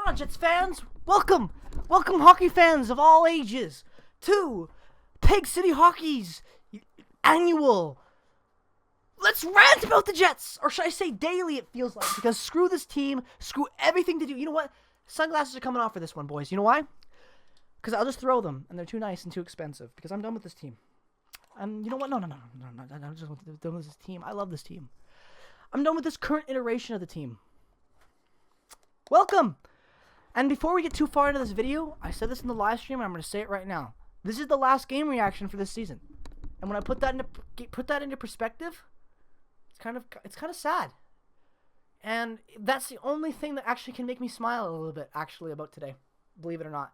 on, Jets fans? Welcome hockey fans of all ages, to Pig City Hockey's annual Let's Rant About the Jets! Or should I say daily, it feels like, because screw this team, screw everything to do. You know what? Sunglasses are coming off for this one, boys. You know why? Because I'll just throw them, and they're too nice and too expensive, because I'm done with this team. And you know what? No, I'm just done with this team. I love this team. I'm done with this current iteration of the team. Welcome! And before we get too far into this video, I said this in the live stream, and I'm going to say it right now. This is the last game reaction for this season. And when I put that into perspective, it's kind of sad. And that's the only thing that actually can make me smile a little bit, actually, about today. Believe it or not.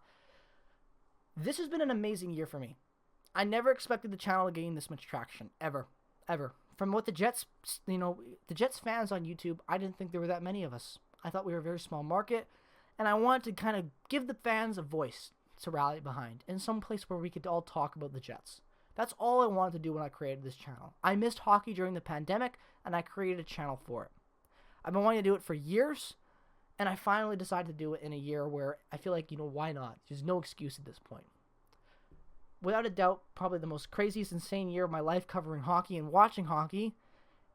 This has been an amazing year for me. I never expected the channel to gain this much traction, ever. From what the Jets fans on YouTube, I didn't think there were that many of us. I thought we were a very small market, and I wanted to kind of give the fans a voice to rally behind, in some place where we could all talk about the Jets. That's all I wanted to do when I created this channel. I missed hockey during the pandemic, and I created a channel for it. I've been wanting to do it for years, and I finally decided to do it in a year where I feel like, why not? There's no excuse at this point. Without a doubt, probably the most craziest, insane year of my life covering hockey and watching hockey,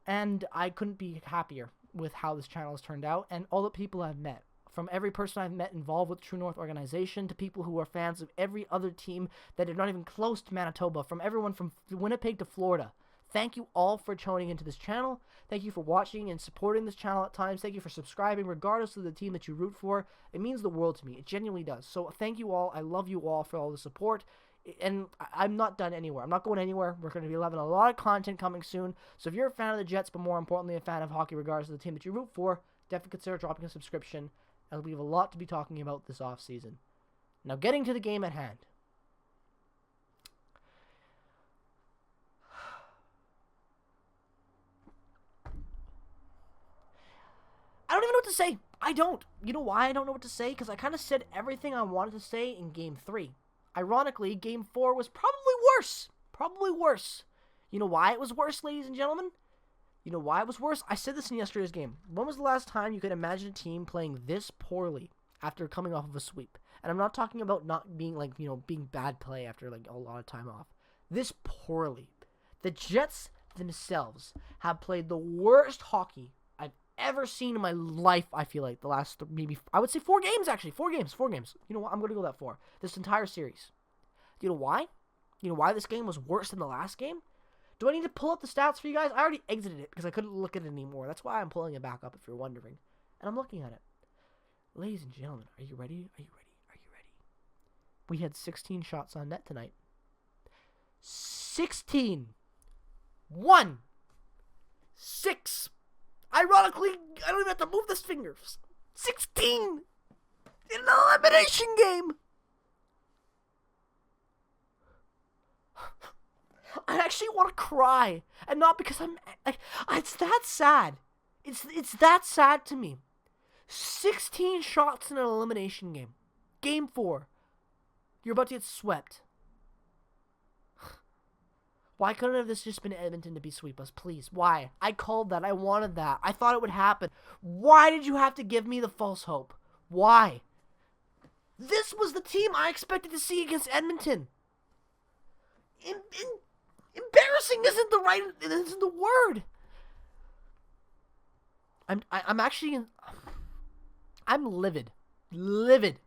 and I couldn't be happier with how this channel has turned out and all the people I've met. From every person I've met involved with True North organization to people who are fans of every other team that are not even close to Manitoba, from everyone from Winnipeg to Florida. Thank you all for tuning into this channel. Thank you for watching and supporting this channel at times. Thank you for subscribing regardless of the team that you root for. It means the world to me. It genuinely does. So thank you all. I love you all for all the support. And I'm not done anywhere. I'm not going anywhere. We're going to be having a lot of content coming soon. So if you're a fan of the Jets, but more importantly a fan of hockey regardless of the team that you root for, definitely consider dropping a subscription. And we have a lot to be talking about this offseason. Now getting to the game at hand. I don't even know what to say. I don't. You know why I don't know what to say? Because I kind of said everything I wanted to say in Game 3. Ironically, Game 4 was probably worse. Probably worse. You know why it was worse, ladies and gentlemen? You know why it was worse? I said this in yesterday's game. When was the last time you could imagine a team playing this poorly after coming off of a sweep? And I'm not talking about not being, being bad play after, a lot of time off. This poorly. The Jets themselves have played the worst hockey I've ever seen in my life, I feel like. The last, I would say 4 games, actually. 4 games. You know what? I'm going to go that far. This entire series. Do you know why? You know why this game was worse than the last game? Do I need to pull up the stats for you guys? I already exited it because I couldn't look at it anymore. That's why I'm pulling it back up if you're wondering. And I'm looking at it. Ladies and gentlemen, are you ready? Are you ready? Are you ready? We had 16 shots on net tonight. 16. 1. 6. Ironically, I don't even have to move this finger. 16. In an elimination game. I actually want to cry, and not because it's that sad. It's that sad to me. 16 shots in an elimination game. Game 4. You're about to get swept. Why couldn't have this just been Edmonton to be sweep us, please? Why? I called that. I wanted that. I thought it would happen. Why did you have to give me the false hope? Why? This was the team I expected to see against Edmonton. Embarrassing isn't the word. I'm livid.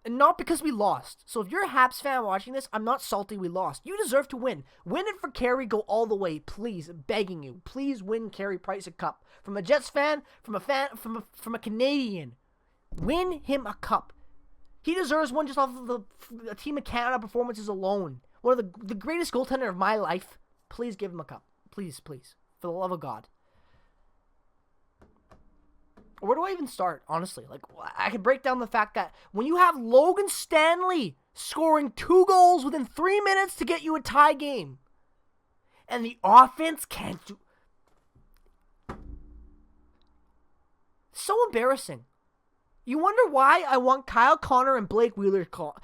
And not because we lost. So if you're a Habs fan watching this, I'm not salty we lost. You deserve to win. Win it for Carey. Go all the way, please. I'm begging you. Please win Carey Price a cup. From a Jets fan, from a Canadian. Win him a cup. He deserves one just off of the Team of Canada performances alone. One of the greatest goaltender of my life. Please give him a cup. Please. For the love of God. Where do I even start, honestly? I could break down the fact that when you have Logan Stanley scoring 2 goals within 3 minutes to get you a tie game, and the offense can't do... So embarrassing. You wonder why I want Kyle Connor and Blake Wheeler to call...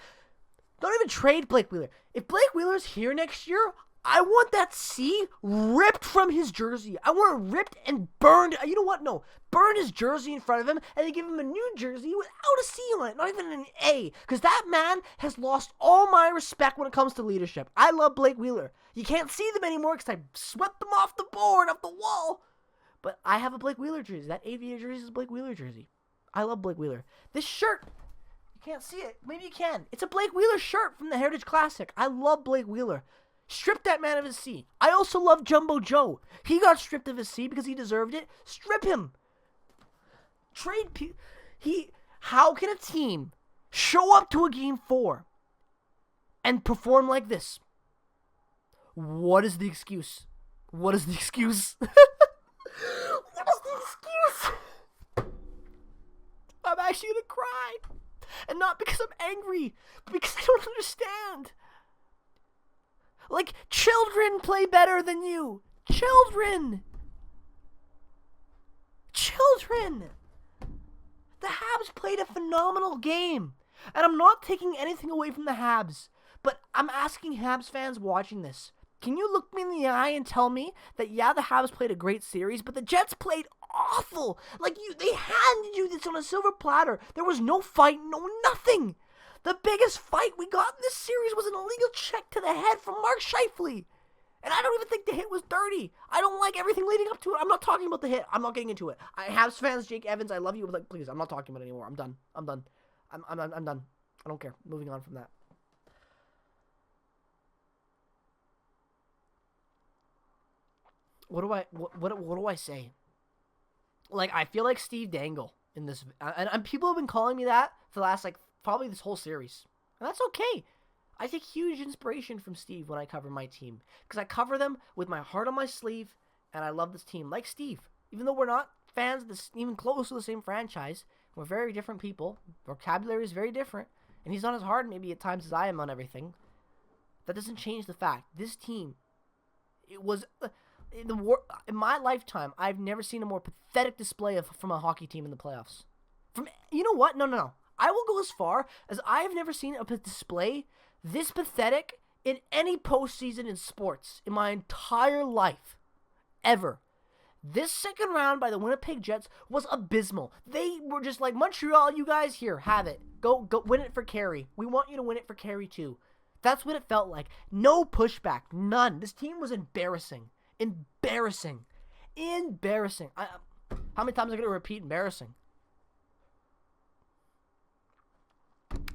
Don't even trade Blake Wheeler. If Blake Wheeler's here next year, I want that C ripped from his jersey. I want it ripped and burned. You know what? No. Burn his jersey in front of him and then give him a new jersey without a C on it. Not even an A. Because that man has lost all my respect when it comes to leadership. I love Blake Wheeler. You can't see them anymore because I swept them off the board, off the wall. But I have a Blake Wheeler jersey. That aviator jersey is a Blake Wheeler jersey. I love Blake Wheeler. This shirt, you can't see it. Maybe you can. It's a Blake Wheeler shirt from the Heritage Classic. I love Blake Wheeler. Strip that man of his C. I also love Jumbo Joe. He got stripped of his C because he deserved it. Strip him. How can a team show up to a Game 4 and perform like this? What is the excuse? What is the excuse? What is the excuse? I'm actually going to cry. And not because I'm angry, but because I don't understand. Like, children play better than you. Children. The Habs played a phenomenal game. And I'm not taking anything away from the Habs. But I'm asking Habs fans watching this. Can you look me in the eye and tell me that, yeah, the Habs played a great series, but the Jets played awful. Like, they handed you this on a silver platter. There was no fight, no nothing. The biggest fight we got in this series was an illegal check to the head from Mark Scheifele. And I don't even think the hit was dirty. I don't like everything leading up to it. I'm not talking about the hit. I'm not getting into it. Habs fans, Jake Evans, I love you, but like, please, I'm not talking about it anymore. I'm done. I'm done. I don't care. Moving on from that. What do I say? Like, I feel like Steve Dangle in this, and people have been calling me that for the last, like, probably this whole series. And that's okay. I take huge inspiration from Steve when I cover my team. Because I cover them with my heart on my sleeve, and I love this team. Like Steve. Even though we're not fans of this, even close to the same franchise, we're very different people. Vocabulary is very different. And he's not as hard maybe at times as I am on everything. That doesn't change the fact. This team, it was... In my lifetime, I've never seen a more pathetic display from a hockey team in the playoffs. You know what? No. I will go as far as I have never seen a display this pathetic in any postseason in sports in my entire life. Ever. This second round by the Winnipeg Jets was abysmal. They were just like, Montreal, you guys, here, have it. Go win it for Carey. We want you to win it for Carey too. That's what it felt like. No pushback. None. This team was embarrassing. Embarrassing. How many times am I going to repeat embarrassing?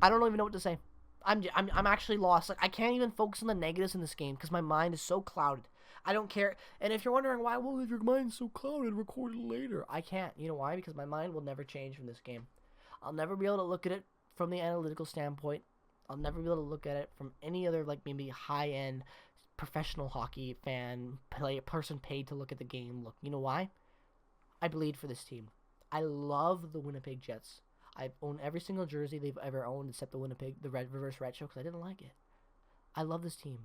I don't even know what to say. I'm actually lost. Like, I can't even focus on the negatives in this game because my mind is so clouded. I don't care. And if you're wondering why, well, if your mind's so clouded, record it later. I can't. You know why? Because my mind will never change from this game. I'll never be able to look at it from the analytical standpoint. I'll never be able to look at it from any other, like, maybe high-end professional hockey person paid to look at the game. Look, you know why? I bleed for this team. I love the Winnipeg Jets. I own every single jersey they've ever owned except the red reverse retro because I didn't like it. I love this team.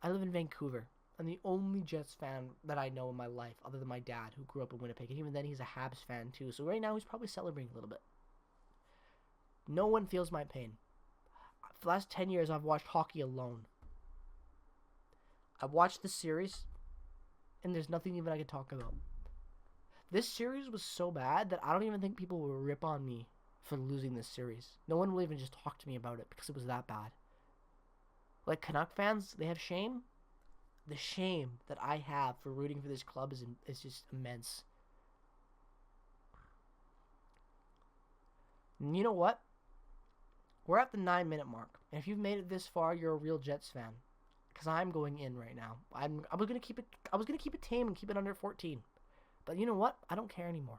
I live in Vancouver. I'm the only Jets fan that I know in my life other than my dad who grew up in Winnipeg, and even then he's a Habs fan too. So right now he's probably celebrating a little bit. No one feels my pain. For the last 10 years I've watched hockey alone. I've watched this series, and there's nothing even I can talk about. This series was so bad that I don't even think people will rip on me for losing this series. No one will even just talk to me about it because it was that bad. Like, Canuck fans, they have shame. The shame that I have for rooting for this club is just immense. And you know what? We're at the 9-minute mark. And if you've made it this far, you're a real Jets fan. Because I'm going in right now. I was gonna keep it tame and keep it under 14. But you know what? I don't care anymore.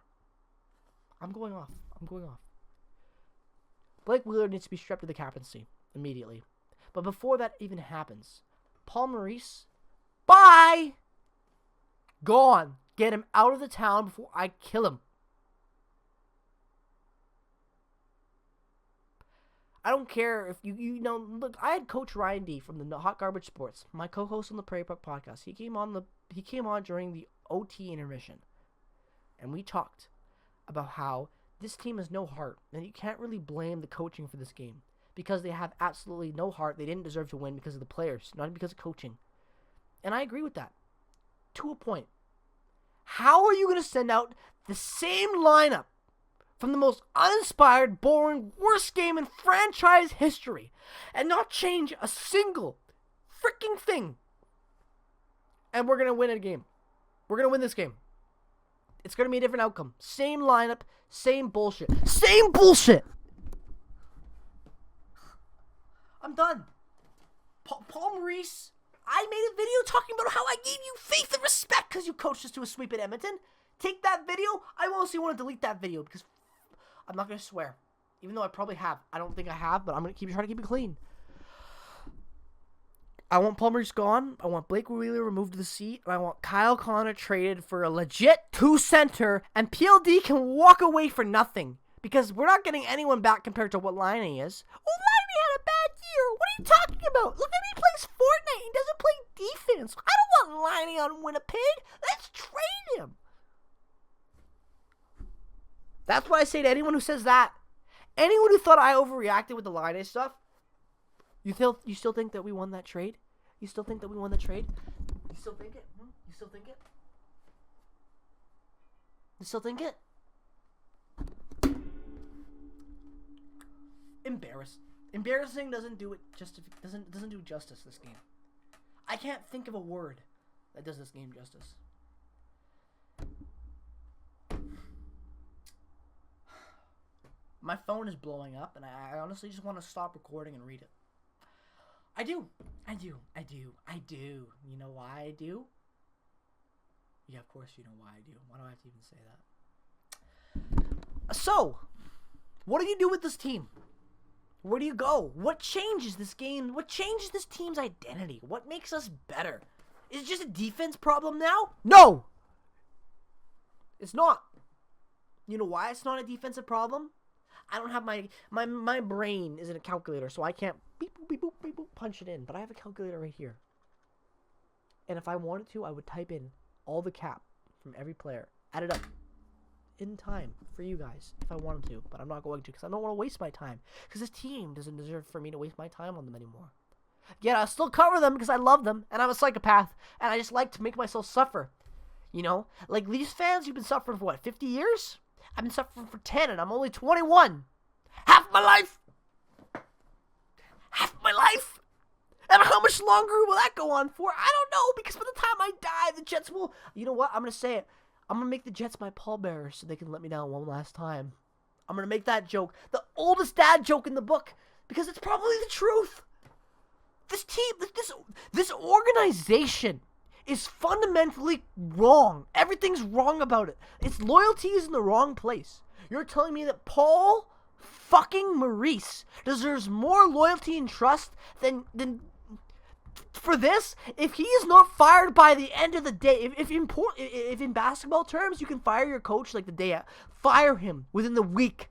I'm going off. Blake Wheeler needs to be stripped of the captaincy immediately. But before that even happens, Paul Maurice, bye! Gone. Get him out of the town before I kill him. I don't care if you know, look, I had Coach Ryan D from the Hot Garbage Sports, my co-host on the Prairie podcast. He came on during the OT intermission. And we talked about how this team has no heart, and you can't really blame the coaching for this game because they have absolutely no heart. They didn't deserve to win because of the players, not because of coaching. And I agree with that. To a point. How are you going to send out the same lineup from the most uninspired, boring, worst game in franchise history and not change a single freaking thing? And we're going to win a game. We're going to win this game. It's going to be a different outcome. Same lineup, same bullshit. Same bullshit! I'm done. Paul Maurice, I made a video talking about how I gave you faith and respect because you coached us to a sweep at Edmonton. Take that video. I honestly want to delete that video because I'm not going to swear. Even though I probably have. I don't think I have, but I'm going to try to keep it clean. I want Paul Maurice gone. I want Blake Wheeler removed to the seat. And I want Kyle Connor traded for a legit 2-center. And PLD can walk away for nothing. Because we're not getting anyone back compared to what Laine is. Oh, Laine had a bad year. What are you talking about? Look at him, he plays Fortnite. He doesn't play defense. I don't want Laine on Winnipeg. Let's trade him. That's what I say to anyone who says that. Anyone who thought I overreacted with the Laine stuff. You still think that we won that trade? You still think that we won the trade? You still think it? You still think it? You still think it? Embarrassing doesn't do it doesn't do justice this game. I can't think of a word that does this game justice. My phone is blowing up, and I honestly just want to stop recording and read it. I do. You know why I do? Yeah, of course you know why I do. Why do I have to even say that? So, what do you do with this team? Where do you go? What changes this game? What changes this team's identity? What makes us better? Is it just a defense problem now? No! It's not. You know why it's not a defensive problem? I don't have my brain isn't a calculator, so I can't beep boop beep boop beep boop punch it in. But I have a calculator right here. And if I wanted to, I would type in all the cap from every player, add it up in time for you guys if I wanted to, but I'm not going to because I don't want to waste my time because this team doesn't deserve for me to waste my time on them anymore. Yet I'll still cover them because I love them and I'm a psychopath and I just like to make myself suffer. You know, like these fans, you've been suffering for what, 50 years? I've been suffering for 10 and I'm only 21. Half my life! Half my life! And how much longer will that go on for? I don't know, because by the time I die, the Jets will... You know what? I'm going to say it. I'm going to make the Jets my pallbearers so they can let me down one last time. I'm going to make that joke. The oldest dad joke in the book. Because it's probably the truth. This team, this organization is fundamentally wrong. Everything's wrong about it. Its loyalty is in the wrong place. You're telling me that Paul fucking Maurice deserves more loyalty and trust than for this? If he is not fired by the end of the day, if in basketball terms you can fire your coach like the day out, fire him within the week.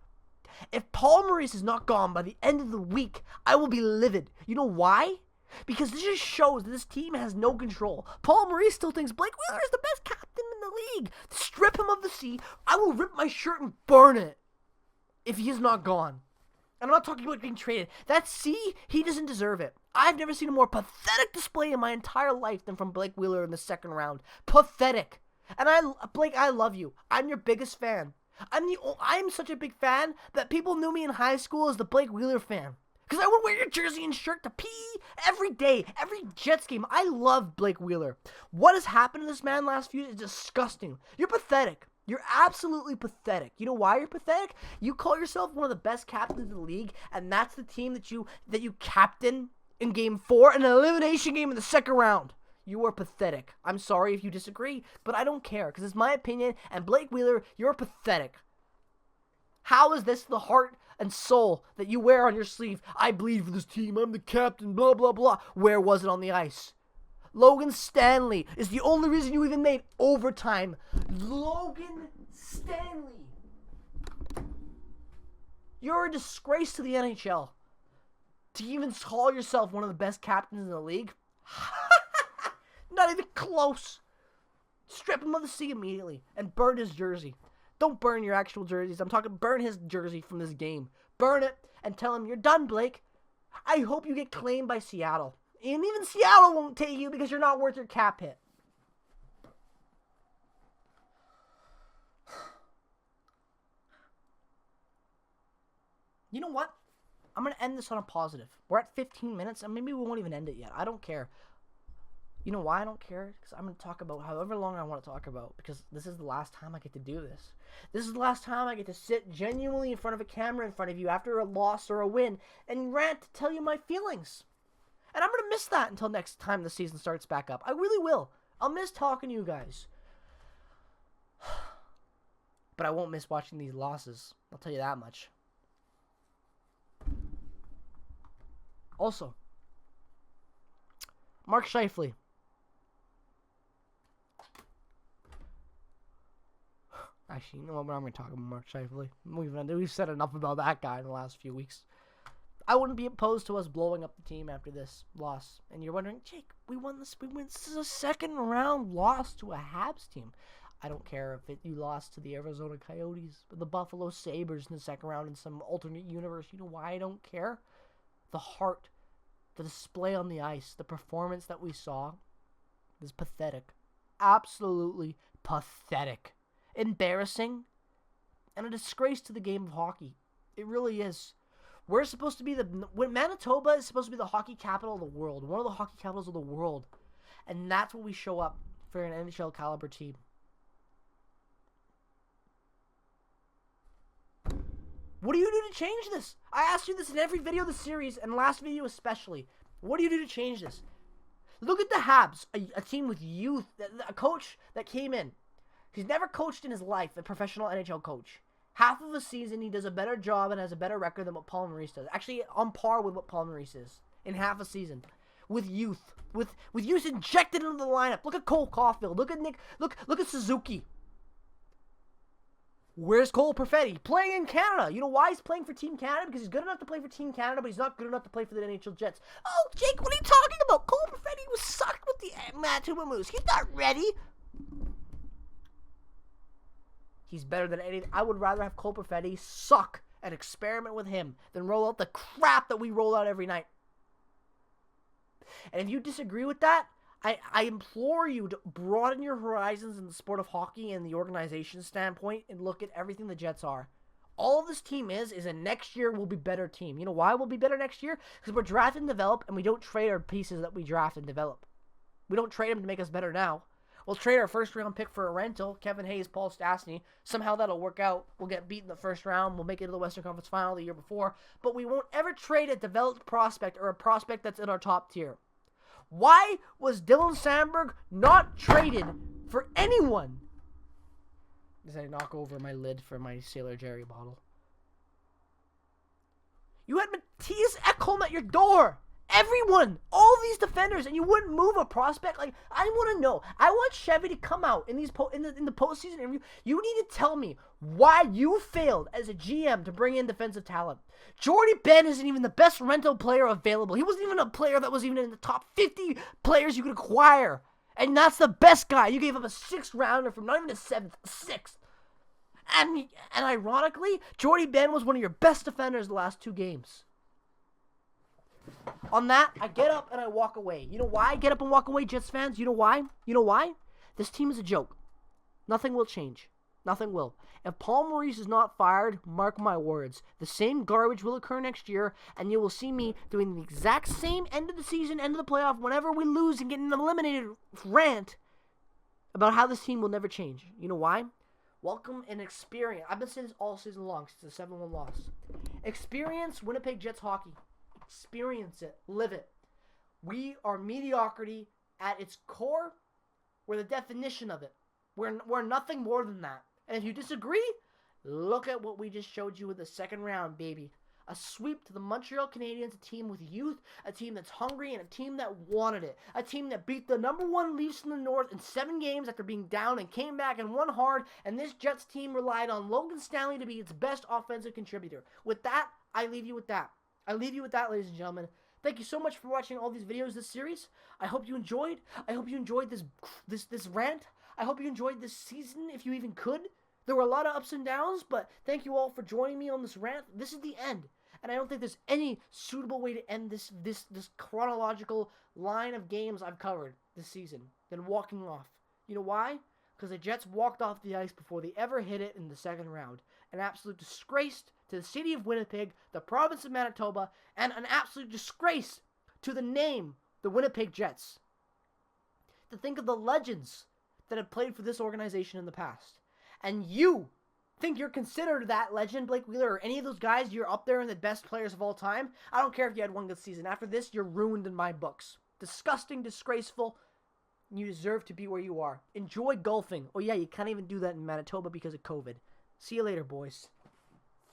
If Paul Maurice is not gone by the end of the week, I will be livid. You know why? Because this just shows that this team has no control. Paul Maurice still thinks Blake Wheeler is the best captain in the league. Strip him of the C. I will rip my shirt and burn it if he is not gone. I'm not talking about being traded. That C, he doesn't deserve it. I've never seen a more pathetic display in my entire life than from Blake Wheeler in the second round. Pathetic. And Blake, I love you. I'm your biggest fan. I'm such a big fan that people knew me in high school as the Blake Wheeler fan. Because I would wear your jersey and shirt to pee every day, every Jets game. I love Blake Wheeler. What has happened to this man last few years is disgusting. You're pathetic. You're absolutely pathetic. You know why you're pathetic? You call yourself one of the best captains in the league, and that's the team that you captain in Game 4, an elimination game in the second round. You are pathetic. I'm sorry if you disagree, but I don't care, because it's my opinion, and Blake Wheeler, you're pathetic. How is this the heart and soul that you wear on your sleeve? I bleed for this team. I'm the captain, blah, blah, blah. Where was it on the ice? Logan Stanley is the only reason you even made overtime. Logan Stanley. You're a disgrace to the NHL. To even call yourself one of the best captains in the league? Not even close. Strip him of the C immediately and burn his jersey. Don't burn your actual jerseys. I'm talking burn his jersey from this game. Burn it and tell him you're done, Blake. I hope you get claimed by Seattle And even Seattle won't take you because you're not worth your cap hit. You know what? I'm going to end this on a positive. We're at 15 minutes, and maybe we won't even end it yet. I don't care. You know why I don't care? Because I'm going to talk about however long I want to talk about, because this is the last time I get to do this. This is the last time I get to sit genuinely in front of a camera in front of you after a loss or a win and rant to tell you my feelings. And I'm going to miss that until next time the season starts back up. I really will. I'll miss talking to you guys. But I won't miss watching these losses. I'll tell you that much. Also, Mark Scheifele. Actually, you know what? I'm going to talk about Mark Scheifele. We've said enough about that guy in the last few weeks. I wouldn't be opposed to us blowing up the team after this loss. And you're wondering, Jake, we won this. This is a second round loss to a Habs team. I don't care if you lost to the Arizona Coyotes, or the Buffalo Sabres in the second round in some alternate universe. You know why I don't care? The heart, the display on the ice, the performance that we saw is pathetic. Absolutely pathetic. Embarrassing. And a disgrace to the game of hockey. It really is. We're supposed to be Manitoba is supposed to be the hockey capital of the world. One of the hockey capitals of the world. And that's what we show up for an NHL caliber team. What do you do to change this? I asked you this in every video of the series, and last video especially. What do you do to change this? Look at the Habs, a team with youth, a coach that came in. He's never coached in his life, a professional NHL coach. Half of a season, he does a better job and has a better record than what Paul Maurice does. Actually, on par with what Paul Maurice is in half a season. With youth. With youth injected into the lineup. Look at Cole Caufield. Look at Nick. Look at Suzuki. Where's Cole Perfetti? Playing in Canada. You know why he's playing for Team Canada? Because he's good enough to play for Team Canada, but he's not good enough to play for the NHL Jets. Oh, Jake, what are you talking about? Cole Perfetti was sucked with the Manitoba Moose. He's not ready. He's better than anything. I would rather have Cole Perfetti suck and experiment with him than roll out the crap that we roll out every night. And if you disagree with that, I implore you to broaden your horizons in the sport of hockey and the organization standpoint and look at everything the Jets are. All this team is a next year will be better team. You know why we'll be better next year? Because we're draft and develop, and we don't trade our pieces that we draft and develop. We don't trade them to make us better now. We'll trade our first round pick for a rental, Kevin Hayes, Paul Stastny. Somehow that'll work out. We'll get beat in the first round. We'll make it to the Western Conference Final the year before. But we won't ever trade a developed prospect or a prospect that's in our top tier. Why was Dylan Sandberg not traded for anyone? As I knock over my lid for my Sailor Jerry bottle. You had Matthias Ekholm at your door. Everyone, all these defenders, and you wouldn't move a prospect. Like, I want to know. I want Chevy to come out in these in the postseason interview. You need to tell me why you failed as a GM to bring in defensive talent. Jordy Ben isn't even the best rental player available. He wasn't even a player that was even in the top 50 players you could acquire. And that's the best guy. You gave up a 6th rounder from not even a 7th, a 6th. And ironically, Jordy Ben was one of your best defenders the last 2 games. On that, I get up and I walk away. You know why I get up and walk away, Jets fans? You know why? You know why? This team is a joke. Nothing will change. Nothing will. If Paul Maurice is not fired, mark my words, the same garbage will occur next year, and you will see me doing the exact same end of the season, end of the playoff, whenever we lose and get an eliminated rant about how this team will never change. You know why? Welcome and experience. I've been saying this all season long since the 7-1 loss. Experience Winnipeg Jets hockey. Experience it. Live it. We are mediocrity at its core. We're the definition of it. We're nothing more than that. And if you disagree, look at what we just showed you in the second round, baby. A sweep to the Montreal Canadiens, a team with youth, a team that's hungry, and a team that wanted it. A team that beat the #1 Leafs in the North in 7 games after being down and came back and won hard. And this Jets team relied on Logan Stanley to be its best offensive contributor. With that, I leave you with that. I leave you with that, ladies and gentlemen. Thank you so much for watching all these videos this series. I hope you enjoyed. I hope you enjoyed this rant. I hope you enjoyed this season, if you even could. There were a lot of ups and downs, but thank you all for joining me on this rant. This is the end. And I don't think there's any suitable way to end this chronological line of games I've covered this season than walking off. You know why? Because the Jets walked off the ice before they ever hit it in the second round. An absolute disgrace to the city of Winnipeg, the province of Manitoba, and an absolute disgrace to the name, the Winnipeg Jets. To think of the legends that have played for this organization in the past. And you think you're considered that legend, Blake Wheeler, or any of those guys, you're up there in the best players of all time? I don't care if you had one good season. After this, you're ruined in my books. Disgusting, disgraceful. You deserve to be where you are. Enjoy golfing. Oh yeah, you can't even do that in Manitoba because of COVID. See you later, boys.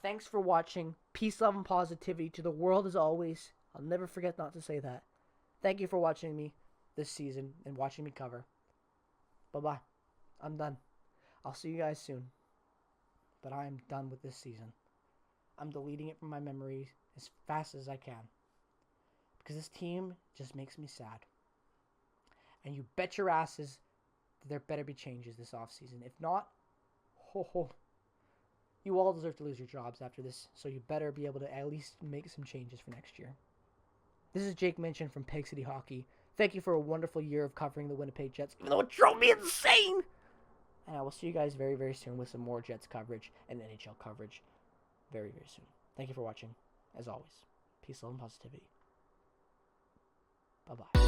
Thanks for watching. Peace, love, and positivity to the world as always. I'll never forget not to say that. Thank you for watching me this season and watching me cover. Bye-bye. I'm done. I'll see you guys soon. But I am done with this season. I'm deleting it from my memory as fast as I can. Because this team just makes me sad. And you bet your asses that there better be changes this offseason. If not, you all deserve to lose your jobs after this. So you better be able to at least make some changes for next year. This is Jake Minchin from Peg City Hockey. Thank you for a wonderful year of covering the Winnipeg Jets, even though it drove me insane. And I will see you guys very, very soon with some more Jets coverage and NHL coverage very, very soon. Thank you for watching. As always, peace, love, and positivity. Bye-bye.